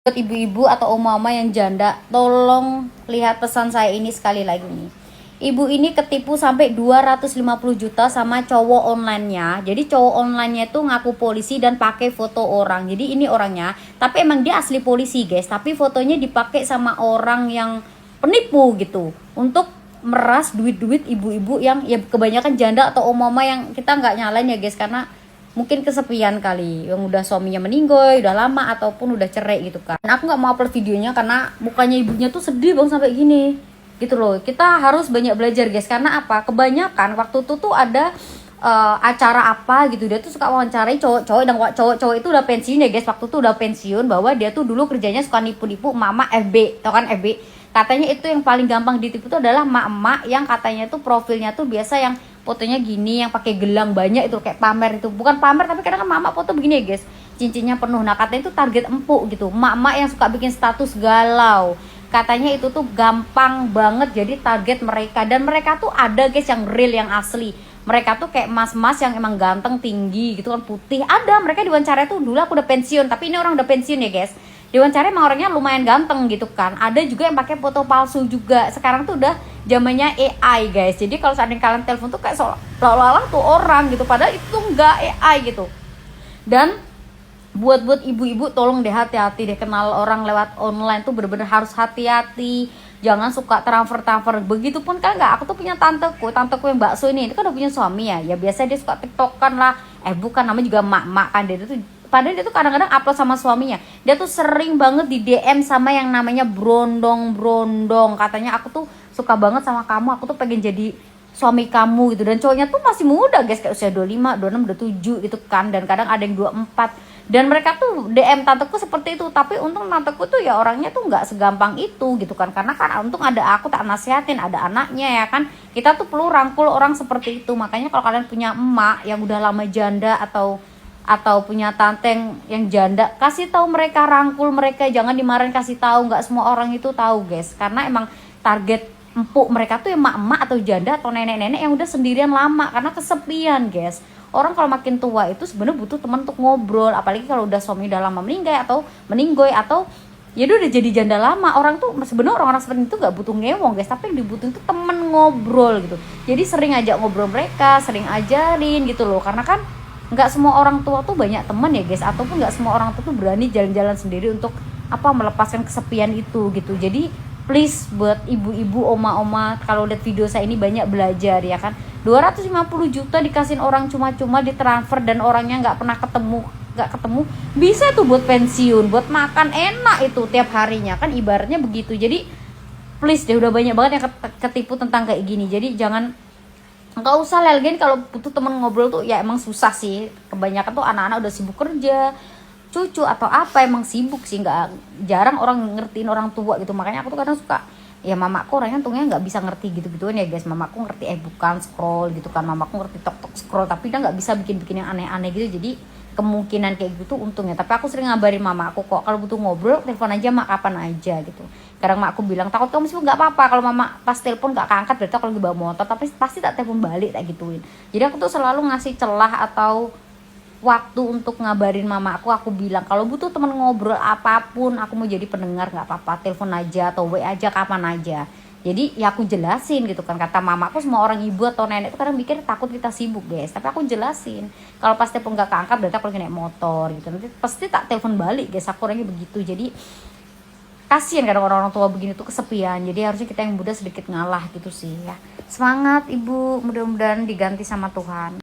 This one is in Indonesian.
Buat ibu-ibu atau oma-oma yang janda, tolong lihat pesan saya ini sekali lagi nih. Ibu ini ketipu sampai 250 juta sama cowok online-nya. Jadi cowok online-nya tuh ngaku polisi dan pakai foto orang. Jadi ini orangnya, tapi emang dia asli polisi, guys. Tapi fotonya dipakai sama orang yang penipu gitu untuk meras duit-duit ibu-ibu yang ya kebanyakan janda atau oma-oma yang kita nggak nyalain ya, guys, karena mungkin kesepian kali, yang udah suaminya meninggoy udah lama ataupun udah cerai gitu kan. Dan aku nggak mau upload videonya karena mukanya ibunya tuh sedih bang sampai gini gitu loh. Kita harus banyak belajar, guys, karena apa, kebanyakan waktu tuh ada acara apa gitu, dia tuh suka wawancarai cowok-cowok, dan cowok-cowok itu udah pensiun ya, guys. Waktu tuh udah pensiun, bahwa dia tuh dulu kerjanya suka nipu-nipu mama FB, tau kan FB. Katanya itu yang paling gampang ditipu tuh adalah emak-emak yang katanya tuh profilnya tuh biasa yang fotonya gini, yang pakai gelang banyak itu, kayak pamer itu. Bukan pamer, tapi kadang kan mama foto begini ya, guys, cincinnya penuh. Nah katanya itu target empuk gitu, emak-emak yang suka bikin status galau. Katanya itu tuh gampang banget jadi target mereka. Dan mereka tuh ada, guys, yang real, yang asli. Mereka tuh kayak mas-mas yang emang ganteng, tinggi gitu kan, putih. Ada, mereka diwawancara tuh, dulu aku udah pensiun, tapi ini orang udah pensiun ya, guys. Diwawancara emang orangnya lumayan ganteng gitu kan. Ada juga yang pakai foto palsu juga. Sekarang tuh udah zamannya AI, guys. Jadi kalau saat kalian telepon tuh kayak seolah-olah tuh orang gitu, padahal itu tuh enggak AI gitu. Dan buat ibu-ibu tolong deh hati-hati deh, kenal orang lewat online tuh bener-bener harus hati-hati. Jangan suka transfer. Begitupun kan enggak, aku tuh punya tanteku yang bakso ini kan udah punya suami ya. Ya biasa dia suka tiktokan lah. Bukan, namanya juga mak-mak kan, dia tuh padahal dia tuh kadang-kadang upload sama suaminya. Dia tuh sering banget di DM sama yang namanya brondong. Katanya, aku tuh suka banget sama kamu, aku tuh pengen jadi suami kamu gitu. Dan cowoknya tuh masih muda, guys, kayak usia 25, 26, 27 gitu kan. Dan kadang ada yang 24. Dan mereka tuh DM tanteku seperti itu. Tapi untung tanteku tuh ya orangnya tuh nggak segampang itu gitu kan. Karena kan untung ada aku tak nasihatin, ada anaknya ya kan. Kita tuh perlu rangkul orang seperti itu. Makanya kalau kalian punya emak yang udah lama janda atau punya tante yang janda, kasih tahu mereka, rangkul mereka, jangan dimarahin, kasih tahu. Nggak semua orang itu tahu, guys, karena emang target empuk mereka tuh emak-emak atau janda atau nenek-nenek yang udah sendirian lama karena kesepian, guys. Orang kalau makin tua itu sebenarnya butuh teman untuk ngobrol, apalagi kalau udah suami udah lama meninggoy atau ya udah jadi janda lama. Orang tuh sebenarnya orang-orang seperti itu nggak butuh ngewong, guys, tapi yang dibutuhin tuh temen ngobrol gitu. Jadi sering ajak ngobrol mereka, sering ajarin gitu loh, karena kan nggak semua orang tua tuh banyak teman ya, guys, ataupun nggak semua orang tua tuh berani jalan-jalan sendiri untuk melepaskan kesepian itu gitu. Jadi please buat ibu-ibu, oma-oma, kalau lihat video saya ini banyak belajar ya kan. 250 juta dikasihin orang cuma-cuma ditransfer dan orangnya nggak ketemu, bisa tuh buat pensiun, buat makan enak itu tiap harinya kan, ibaratnya begitu. Jadi please deh, udah banyak banget yang ketipu tentang kayak gini. Jadi jangan, nggak usah lelgen. Kalau butuh temen ngobrol tuh ya emang susah sih, kebanyakan tuh anak-anak udah sibuk kerja, cucu atau apa, emang sibuk sih, nggak jarang orang ngertiin orang tua gitu. Makanya aku tuh kadang suka, ya mamaku orangnya untungnya nggak bisa ngerti gitu-gituan ya, guys. Mamaku ngerti bukan scroll gitu kan, mamaku ngerti tok scroll, tapi dia nggak bisa bikin yang aneh-aneh gitu. Jadi kemungkinan kayak gitu untungnya. Tapi aku sering ngabarin mama aku kok, kalau butuh ngobrol telepon aja mak, kapan aja gitu. Kadang mak aku bilang, takut kamu sibuk, nggak apa-apa. Kalau mama pas telepon nggak keangkat, berarti aku lagi bawa motor, tapi pasti tak telepon balik, tak gituin. Jadi aku tuh selalu ngasih celah atau waktu untuk ngabarin mama aku bilang kalau butuh temen ngobrol apapun, aku mau jadi pendengar, nggak apa-apa, telepon aja atau WA aja kapan aja. Jadi ya aku jelasin gitu kan. Kata mamaku, semua orang ibu atau nenek itu kadang mikir takut kita sibuk, guys, tapi aku jelasin kalau pas telepon nggak keangkat berarti aku lagi naik motor gitu. Nanti pasti tak telepon balik, guys, aku orangnya begitu. Jadi kasian kadang orang tua begini tuh kesepian. Jadi harusnya kita yang muda sedikit ngalah gitu sih ya. Semangat ibu, mudah-mudahan diganti sama Tuhan.